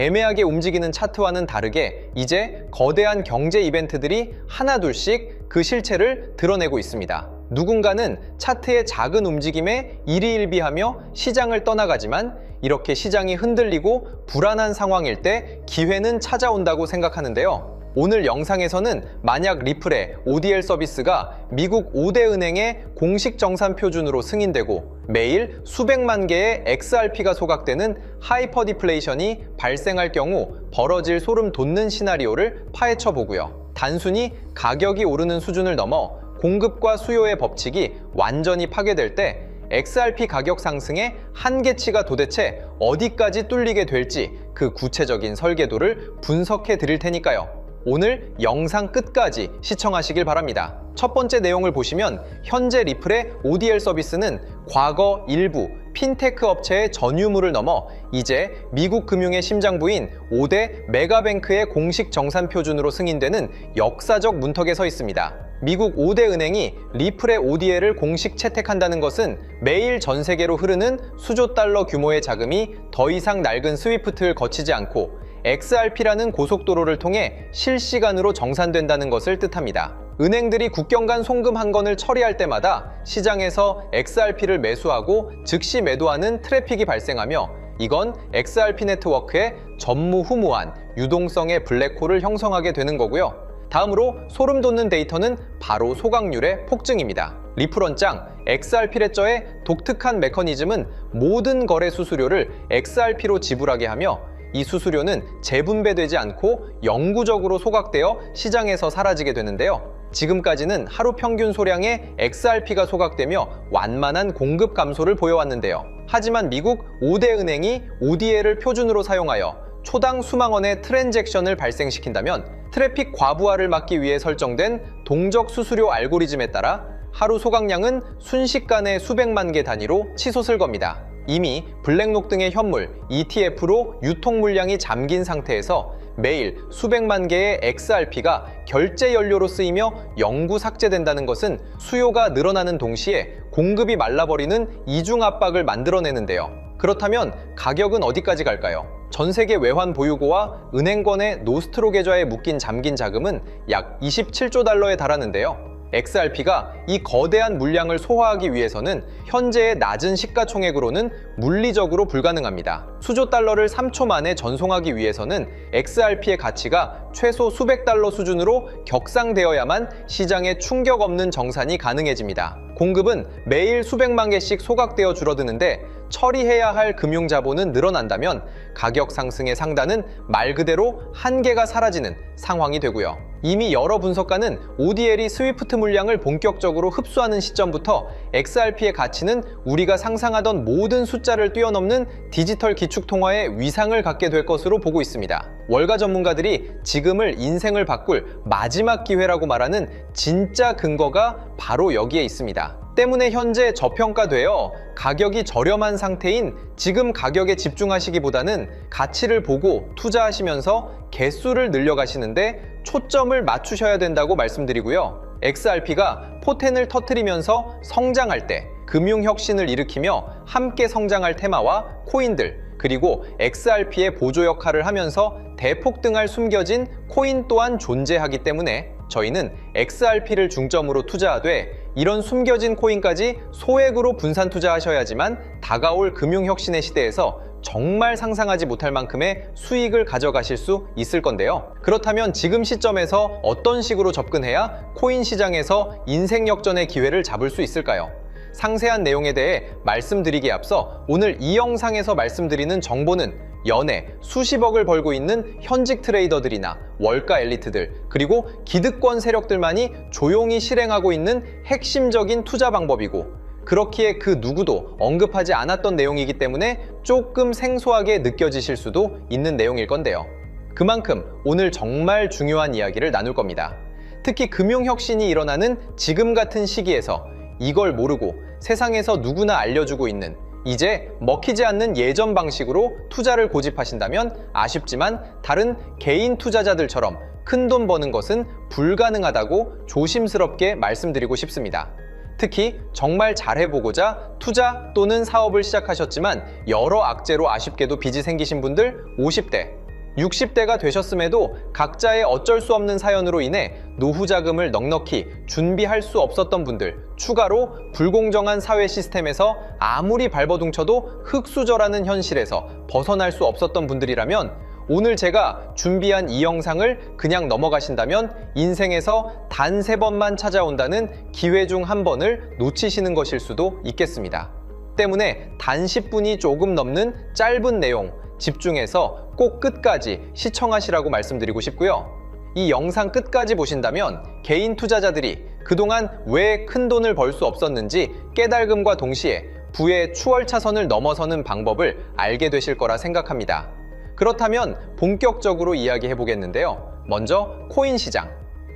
애매하게 움직이는 차트와는 다르게 이제 거대한 경제 이벤트들이 하나둘씩 그 실체를 드러내고 있습니다. 누군가는 차트의 작은 움직임에 일희일비하며 시장을 떠나가지만 이렇게 시장이 흔들리고 불안한 상황일 때 기회는 찾아온다고 생각하는데요. 오늘 영상에서는 만약 리플의 ODL 서비스가 미국 5대 은행의 공식 정산 표준으로 승인되고 매일 수백만 개의 XRP가 소각되는 하이퍼 디플레이션이 발생할 경우 벌어질 소름 돋는 시나리오를 파헤쳐 보고요. 단순히 가격이 오르는 수준을 넘어 공급과 수요의 법칙이 완전히 파괴될 때 XRP 가격 상승의 한계치가 도대체 어디까지 뚫리게 될지 그 구체적인 설계도를 분석해 드릴 테니까요. 오늘 영상 끝까지 시청하시길 바랍니다. 첫 번째 내용을 보시면 현재 리플의 ODL 서비스는 과거 일부 핀테크 업체의 전유물을 넘어 이제 미국 금융의 심장부인 5대 메가뱅크의 공식 정산 표준으로 승인되는 역사적 문턱에 서 있습니다. 미국 5대 은행이 리플의 ODL을 공식 채택한다는 것은 매일 전 세계로 흐르는 수조 달러 규모의 자금이 더 이상 낡은 스위프트를 거치지 않고 XRP라는 고속도로를 통해 실시간으로 정산된다는 것을 뜻합니다. 은행들이 국경 간 송금 한 건을 처리할 때마다 시장에서 XRP를 매수하고 즉시 매도하는 트래픽이 발생하며 이건 XRP 네트워크의 전무후무한 유동성의 블랙홀을 형성하게 되는 거고요. 다음으로 소름 돋는 데이터는 바로 소각률의 폭증입니다. 리플원장 XRP 레저의 독특한 메커니즘은 모든 거래 수수료를 XRP로 지불하게 하며 이 수수료는 재분배되지 않고 영구적으로 소각되어 시장에서 사라지게 되는데요. 지금까지는 하루 평균 소량의 XRP가 소각되며 완만한 공급 감소를 보여왔는데요. 하지만 미국 5대 은행이 ODL을 표준으로 사용하여 초당 수만 원의 트랜잭션을 발생시킨다면 트래픽 과부하를 막기 위해 설정된 동적 수수료 알고리즘에 따라 하루 소각량은 순식간에 수백만 개 단위로 치솟을 겁니다. 이미 블랙록 등의 현물, ETF로 유통 물량이 잠긴 상태에서 매일 수백만 개의 XRP가 결제 연료로 쓰이며 영구 삭제된다는 것은 수요가 늘어나는 동시에 공급이 말라버리는 이중 압박을 만들어내는데요. 그렇다면 가격은 어디까지 갈까요? 전 세계 외환 보유고와 은행권의 노스트로 계좌에 묶인 잠긴 자금은 약 27조 달러에 달하는데요. XRP가 이 거대한 물량을 소화하기 위해서는 현재의 낮은 시가총액으로는 물리적으로 불가능합니다. 수조 달러를 3초 만에 전송하기 위해서는 XRP의 가치가 최소 수백 달러 수준으로 격상되어야만 시장에 충격 없는 정산이 가능해집니다. 공급은 매일 수백만 개씩 소각되어 줄어드는데 처리해야 할 금융 자본은 늘어난다면 가격 상승의 상단은 말 그대로 한계가 사라지는 상황이 되고요. 이미 여러 분석가는 ODL이 스위프트 물량을 본격적으로 흡수하는 시점부터 XRP의 가치는 우리가 상상하던 모든 숫자를 뛰어넘는 디지털 기축통화의 위상을 갖게 될 것으로 보고 있습니다. 월가 전문가들이 지금을 인생을 바꿀 마지막 기회라고 말하는 진짜 근거가 바로 여기에 있습니다. 때문에 현재 저평가되어 가격이 저렴한 상태인 지금 가격에 집중하시기보다는 가치를 보고 투자하시면서 개수를 늘려가시는데 초점을 맞추셔야 된다고 말씀드리고요. XRP가 포텐을 터뜨리면서 성장할 때 금융혁신을 일으키며 함께 성장할 테마와 코인들, 그리고 XRP의 보조 역할을 하면서 대폭등할 숨겨진 코인 또한 존재하기 때문에 저희는 XRP를 중점으로 투자하되 이런 숨겨진 코인까지 소액으로 분산 투자하셔야지만 다가올 금융혁신의 시대에서 정말 상상하지 못할 만큼의 수익을 가져가실 수 있을 건데요. 그렇다면 지금 시점에서 어떤 식으로 접근해야 코인 시장에서 인생 역전의 기회를 잡을 수 있을까요? 상세한 내용에 대해 말씀드리기에 앞서 오늘 이 영상에서 말씀드리는 정보는 연에 수십억을 벌고 있는 현직 트레이더들이나 월가 엘리트들, 그리고 기득권 세력들만이 조용히 실행하고 있는 핵심적인 투자 방법이고, 그렇기에 그 누구도 언급하지 않았던 내용이기 때문에 조금 생소하게 느껴지실 수도 있는 내용일 건데요. 그만큼 오늘 정말 중요한 이야기를 나눌 겁니다. 특히 금융혁신이 일어나는 지금 같은 시기에서 이걸 모르고 세상에서 누구나 알려주고 있는, 이제 먹히지 않는 예전 방식으로 투자를 고집하신다면 아쉽지만 다른 개인 투자자들처럼 큰돈 버는 것은 불가능하다고 조심스럽게 말씀드리고 싶습니다. 특히 정말 잘해보고자 투자 또는 사업을 시작하셨지만 여러 악재로 아쉽게도 빚이 생기신 분들, 50대 60대가 되셨음에도 각자의 어쩔 수 없는 사연으로 인해 노후 자금을 넉넉히 준비할 수 없었던 분들, 추가로 불공정한 사회 시스템에서 아무리 발버둥쳐도 흙수저라는 현실에서 벗어날 수 없었던 분들이라면 오늘 제가 준비한 이 영상을 그냥 넘어가신다면 인생에서 단 3번만 찾아온다는 기회 중 한 번을 놓치시는 것일 수도 있겠습니다. 때문에 단 10분이 조금 넘는 짧은 내용 집중해서 꼭 끝까지 시청하시라고 말씀드리고 싶고요. 이 영상 끝까지 보신다면 개인 투자자들이 그동안 왜 큰 돈을 벌 수 없었는지 깨달음과 동시에 부의 추월차선을 넘어서는 방법을 알게 되실 거라 생각합니다. 그렇다면 본격적으로 이야기해 보겠는데요. 먼저 코인 시장.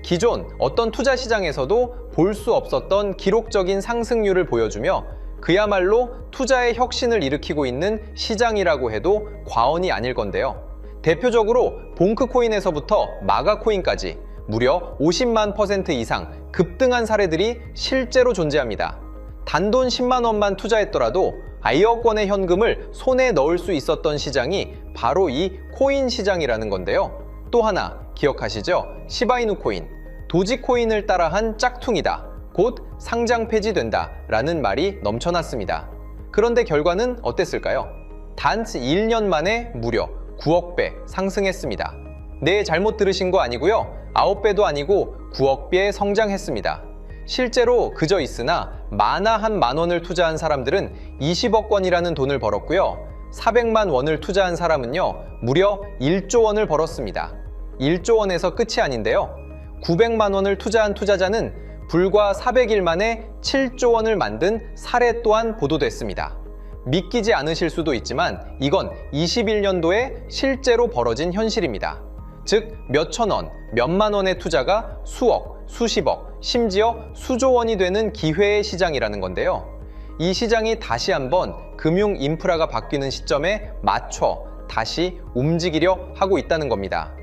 기존 어떤 투자 시장에서도 볼 수 없었던 기록적인 상승률을 보여주며 그야말로 투자의 혁신을 일으키고 있는 시장이라고 해도 과언이 아닐 건데요. 대표적으로 봉크코인에서부터 마가코인까지 무려 50만 % 이상 급등한 사례들이 실제로 존재합니다. 단돈 10만 원만 투자했더라도 1억 원의 현금을 손에 넣을 수 있었던 시장이 바로 이 코인 시장이라는 건데요. 또 하나 기억하시죠? 시바이누 코인, 도지코인을 따라한 짝퉁이다. 곧 상장 폐지된다 라는 말이 넘쳐났습니다. 그런데 결과는 어땠을까요? 단 1년 만에 무려 9억 배 상승했습니다. 네, 잘못 들으신 거 아니고요. 9배도 아니고 9억 배 성장했습니다. 실제로 그저 있으나 만화 한 만 원을 투자한 사람들은 20억 원이라는 돈을 벌었고요. 400만 원을 투자한 사람은요, 무려 1조 원을 벌었습니다. 1조 원에서 끝이 아닌데요. 900만 원을 투자한 투자자는 불과 400일 만에 7조 원을 만든 사례 또한 보도됐습니다. 믿기지 않으실 수도 있지만 이건 21년도에 실제로 벌어진 현실입니다. 즉 몇천 원, 몇만 원의 투자가 수억, 수십억, 심지어 수조 원이 되는 기회의 시장이라는 건데요. 이 시장이 다시 한번 금융 인프라가 바뀌는 시점에 맞춰 다시 움직이려 하고 있다는 겁니다.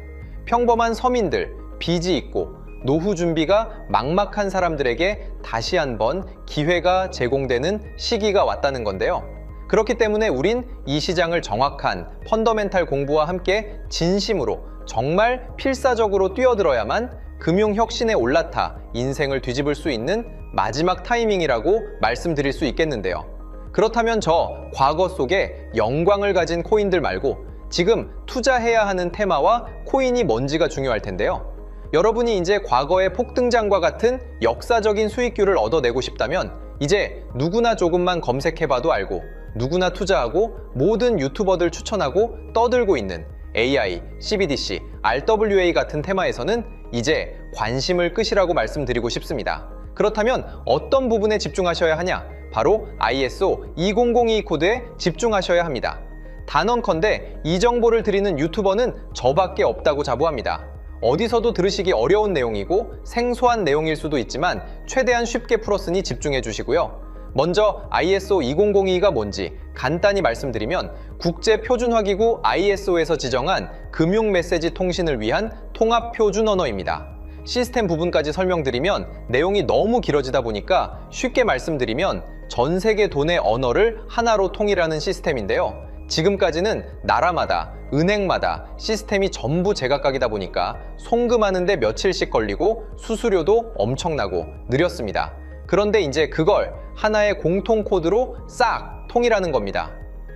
평범한 서민들, 빚이 있고 노후 준비가 막막한 사람들에게 다시 한번 기회가 제공되는 시기가 왔다는 건데요. 그렇기 때문에 우린 이 시장을 정확한 펀더멘탈 공부와 함께 진심으로 정말 필사적으로 뛰어들어야만 금융혁신에 올라타 인생을 뒤집을 수 있는 마지막 타이밍이라고 말씀드릴 수 있겠는데요. 그렇다면 저 과거 속에 영광을 가진 코인들 말고 지금 투자해야 하는 테마와 코인이 뭔지가 중요할 텐데요. 여러분이 이제 과거의 폭등장과 같은 역사적인 수익률을 얻어내고 싶다면 이제 누구나 조금만 검색해봐도 알고 누구나 투자하고 모든 유튜버들 추천하고 떠들고 있는 AI, CBDC, RWA 같은 테마에서는 이제 관심을 끄시라고 말씀드리고 싶습니다. 그렇다면 어떤 부분에 집중하셔야 하냐? 바로 ISO 2002 코드에 집중하셔야 합니다. 단언컨대 이 정보를 드리는 유튜버는 저밖에 없다고 자부합니다. 어디서도 들으시기 어려운 내용이고 생소한 내용일 수도 있지만 최대한 쉽게 풀었으니 집중해 주시고요. 먼저 ISO 2002가 뭔지 간단히 말씀드리면 국제표준화기구 ISO에서 지정한 금융 메시지 통신을 위한 통합표준 언어입니다. 시스템 부분까지 설명드리면 내용이 너무 길어지다 보니까 쉽게 말씀드리면 전 세계 돈의 언어를 하나로 통일하는 시스템인데요. 지금까지는 나라마다, 은행마다 시스템이 전부 제각각이다 보니까 송금하는데 며칠씩 걸리고 수수료도 엄청나고 느렸습니다. 그런데 이제 그걸 하나의 공통 코드로 싹 통일하는 겁니다.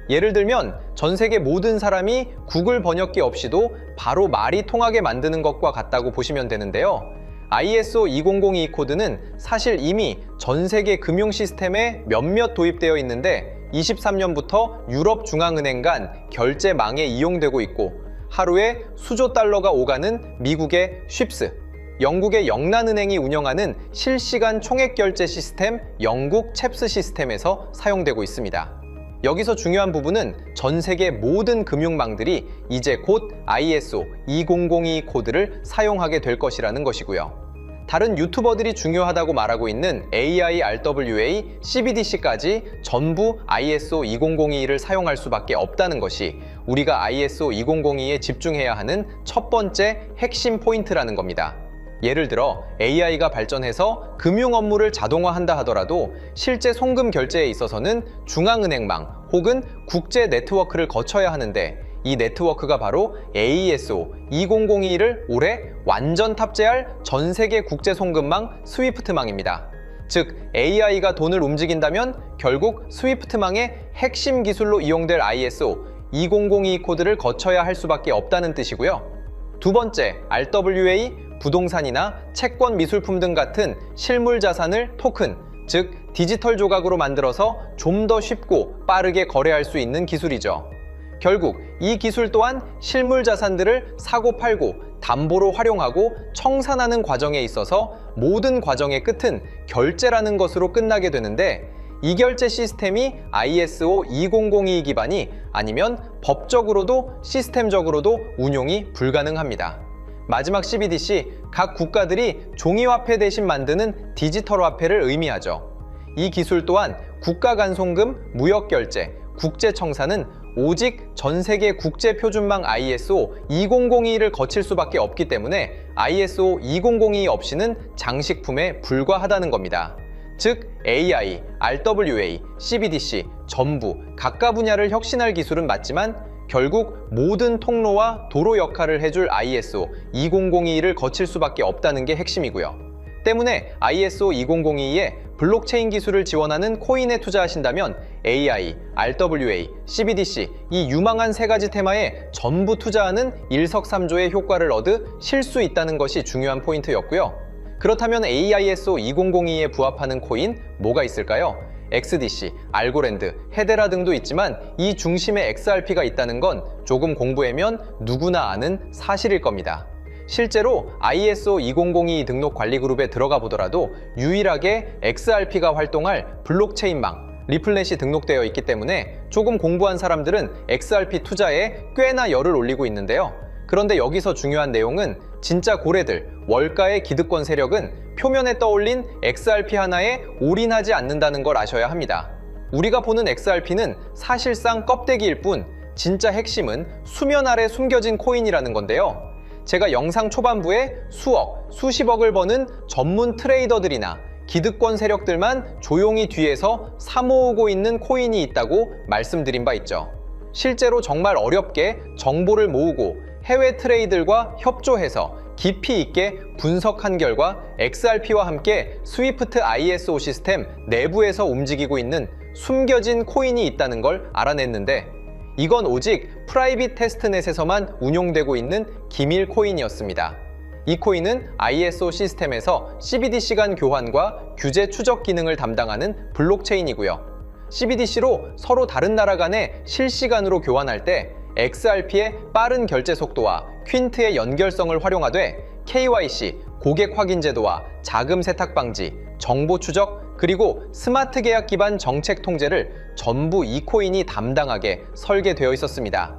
예를 들면 전 세계 모든 사람이 구글 번역기 없이도 바로 말이 통하게 만드는 것과 같다고 보시면 되는데요. ISO 2002 코드는 사실 이미 전 세계 금융 시스템에 몇몇 도입되어 있는데 23년부터 유럽중앙은행 간 결제망에 이용되고 있고 하루에 수조 달러가 오가는 미국의 쉽스, 영국의 영란은행이 운영하는 실시간 총액결제 시스템 영국 챕스 시스템에서 사용되고 있습니다. 여기서 중요한 부분은 전 세계 모든 금융망들이 이제 곧 ISO 2002 코드를 사용하게 될 것이라는 것이고요. 다른 유튜버들이 중요하다고 말하고 있는 AI, RWA, CBDC까지 전부 ISO 2002를 사용할 수밖에 없다는 것이 우리가 ISO 2002에 집중해야 하는 첫 번째 핵심 포인트라는 겁니다. 예를 들어 AI가 발전해서 금융 업무를 자동화한다 하더라도 실제 송금 결제에 있어서는 중앙은행망 혹은 국제 네트워크를 거쳐야 하는데 이 네트워크가 바로 AESO 2002를 올해 완전 탑재할 전 세계 국제 송금망 스위프트망입니다. 즉 AI가 돈을 움직인다면 결국 스위프트망의 핵심 기술로 이용될 ISO 2002 코드를 거쳐야 할 수밖에 없다는 뜻이고요. 두 번째, RWA, 부동산이나 채권 미술품 등 같은 실물 자산을 토큰, 즉 디지털 조각으로 만들어서 좀 더 쉽고 빠르게 거래할 수 있는 기술이죠. 결국 이 기술 또한 실물 자산들을 사고팔고 담보로 활용하고 청산하는 과정에 있어서 모든 과정의 끝은 결제라는 것으로 끝나게 되는데, 이 결제 시스템이 ISO 2002 기반이 아니면 법적으로도 시스템적으로도 운용이 불가능합니다. 마지막 CBDC, 각 국가들이 종이화폐 대신 만드는 디지털 화폐를 의미하죠. 이 기술 또한 국가 간 송금, 무역 결제, 국제 청산은 오직 전 세계 국제 표준망 ISO 2002를 거칠 수밖에 없기 때문에 ISO 2002 없이는 장식품에 불과하다는 겁니다. 즉 AI, RWA, CBDC 전부 각각 분야를 혁신할 기술은 맞지만 결국 모든 통로와 도로 역할을 해줄 ISO 2002를 거칠 수밖에 없다는 게 핵심이고요. 때문에 ISO 2002에 블록체인 기술을 지원하는 코인에 투자하신다면 AI, RWA, CBDC 이 유망한 세 가지 테마에 전부 투자하는 일석삼조의 효과를 얻으실 수 있다는 것이 중요한 포인트였고요. 그렇다면 AISO 2002에 부합하는 코인 뭐가 있을까요? XDC, 알고랜드, 헤데라 등도 있지만 이 중심에 XRP가 있다는 건 조금 공부하면 누구나 아는 사실일 겁니다. 실제로 ISO 2002 등록 관리 그룹에 들어가 보더라도 유일하게 XRP가 활동할 블록체인망, 리플넷이 등록되어 있기 때문에 조금 공부한 사람들은 XRP 투자에 꽤나 열을 올리고 있는데요. 그런데 여기서 중요한 내용은 진짜 고래들, 월가의 기득권 세력은 표면에 떠올린 XRP 하나에 올인하지 않는다는 걸 아셔야 합니다. 우리가 보는 XRP는 사실상 껍데기일 뿐 진짜 핵심은 수면 아래 숨겨진 코인이라는 건데요. 제가 영상 초반부에 수억, 수십억을 버는 전문 트레이더들이나 기득권 세력들만 조용히 뒤에서 사모으고 있는 코인이 있다고 말씀드린 바 있죠. 실제로 정말 어렵게 정보를 모으고 해외 트레이들과 협조해서 깊이 있게 분석한 결과 XRP와 함께 스위프트 ISO 시스템 내부에서 움직이고 있는 숨겨진 코인이 있다는 걸 알아냈는데, 이건 오직 프라이빗 테스트넷에서만 운용되고 있는 기밀 코인이었습니다. 이 코인은 ISO 시스템에서 CBDC 간 교환과 규제 추적 기능을 담당하는 블록체인이고요. CBDC로 서로 다른 나라 간에 실시간으로 교환할 때 XRP의 빠른 결제 속도와 퀸트의 연결성을 활용하되 KYC, 고객 확인 제도와 자금 세탁 방지, 정보 추적, 그리고 스마트 계약 기반 정책 통제를 전부 이 코인이 담당하게 설계되어 있었습니다.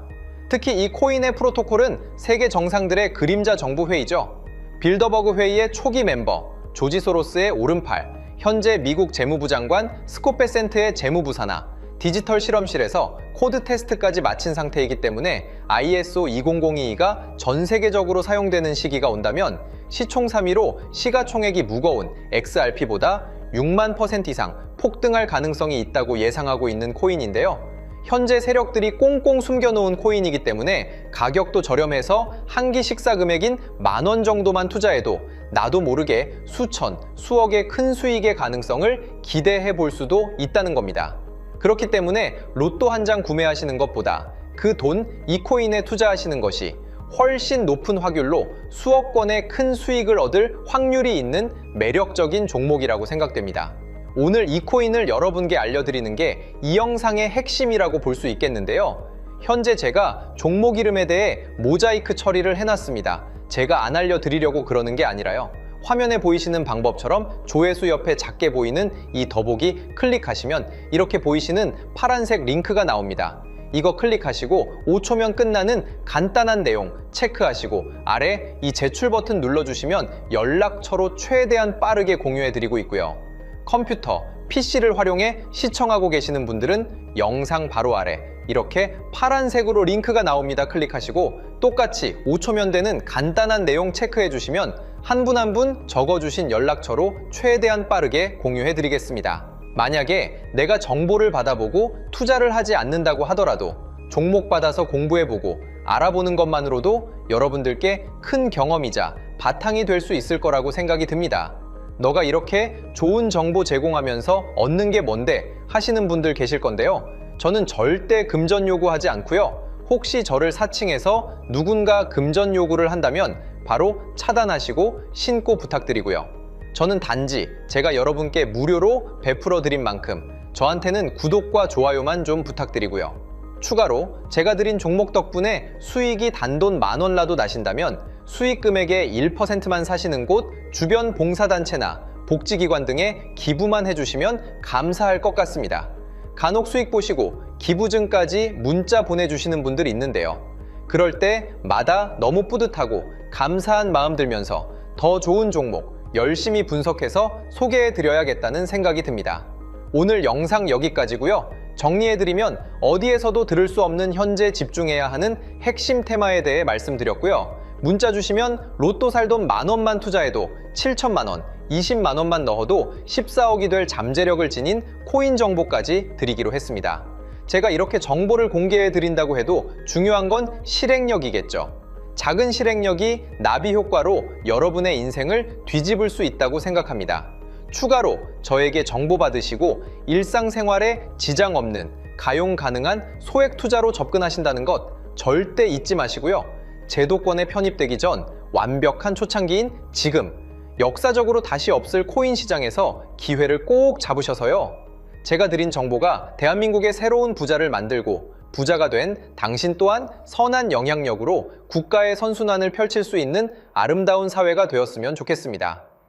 특히 이 코인의 프로토콜은 세계 정상들의 그림자 정부 회의죠. 빌더버그 회의의 초기 멤버, 조지 소로스의 오른팔, 현재 미국 재무부 장관 스콧 베센트의 재무부 산하, 디지털 실험실에서 코드 테스트까지 마친 상태이기 때문에 ISO 2002가 전 세계적으로 사용되는 시기가 온다면 시총3위로 시가총액이 무거운 XRP보다 6만% 이상 폭등할 가능성이 있다고 예상하고 있는 코인인데요. 현재 세력들이 꽁꽁 숨겨놓은 코인이기 때문에 가격도 저렴해서 한 끼 식사 금액인 10,000원 정도만 투자해도 나도 모르게 수천, 수억의 큰 수익의 가능성을 기대해 볼 수도 있다는 겁니다. 그렇기 때문에 로또 한 장 구매하시는 것보다 그 돈 이 코인에 투자하시는 것이 훨씬 높은 확률로 수억 건의 큰 수익을 얻을 확률이 있는 매력적인 종목이라고 생각됩니다. 오늘 이 코인을 여러분께 알려드리는 게 이 영상의 핵심이라고 볼 수 있겠는데요. 현재 제가 종목 이름에 대해 모자이크 처리를 해놨습니다. 제가 안 알려드리려고 그러는 게 아니라요. 화면에 보이시는 방법처럼 조회수 옆에 작게 보이는 이 더보기 클릭하시면 이렇게 보이시는 파란색 링크가 나옵니다. 이거 클릭하시고 5초면 끝나는 간단한 내용 체크하시고 아래 이 제출 버튼 눌러주시면 연락처로 최대한 빠르게 공유해드리고 있고요. 컴퓨터, PC를 활용해 시청하고 계시는 분들은 영상 바로 아래 이렇게 파란색으로 링크가 나옵니다. 클릭하시고 똑같이 5초면 되는 간단한 내용 체크해 주시면 한 분 한 분 적어주신 연락처로 최대한 빠르게 공유해 드리겠습니다. 만약에 내가 정보를 받아보고 투자를 하지 않는다고 하더라도 종목 받아서 공부해보고 알아보는 것만으로도 여러분들께 큰 경험이자 바탕이 될 수 있을 거라고 생각이 듭니다. 너가 이렇게 좋은 정보 제공하면서 얻는 게 뭔데 하시는 분들 계실 건데요. 저는 절대 금전 요구하지 않고요. 혹시 저를 사칭해서 누군가 금전 요구를 한다면 바로 차단하시고 신고 부탁드리고요. 저는 단지 제가 여러분께 무료로 베풀어 드린 만큼 저한테는 구독과 좋아요만 좀 부탁드리고요. 추가로 제가 드린 종목 덕분에 수익이 단돈 10,000원 라도 나신다면 수익 금액의 1%만 사시는 곳 주변 봉사단체나 복지기관 등에 기부만 해주시면 감사할 것 같습니다. 간혹 수익 보시고 기부증까지 문자 보내주시는 분들이 있는데요. 그럴 때마다 너무 뿌듯하고 감사한 마음 들면서 더 좋은 종목 열심히 분석해서 소개해드려야겠다는 생각이 듭니다. 오늘 영상 여기까지고요. 정리해드리면 어디에서도 들을 수 없는 현재 집중해야 하는 핵심 테마에 대해 말씀드렸고요. 문자 주시면 로또 살 돈 10,000원만 투자해도 7천만 원, 20만 원만 넣어도 14억이 될 잠재력을 지닌 코인 정보까지 드리기로 했습니다. 제가 이렇게 정보를 공개해 드린다고 해도 중요한 건 실행력이겠죠. 작은 실행력이 나비 효과로 여러분의 인생을 뒤집을 수 있다고 생각합니다. 추가로 저에게 정보 받으시고 일상생활에 지장 없는 가용 가능한 소액 투자로 접근하신다는 것 절대 잊지 마시고요. 제도권에 편입되기 전 완벽한 초창기인 지금 역사적으로 다시 없을 코인 시장에서 기회를 꼭 잡으셔서요. 제가 드린 정보가 대한민국의 새로운 부자를 만들고 부자가 된 당신 또한 선한 영향력으로 국가의 선순환을 펼칠 수 있는 아름다운 사회가 되었으면 좋겠습니다.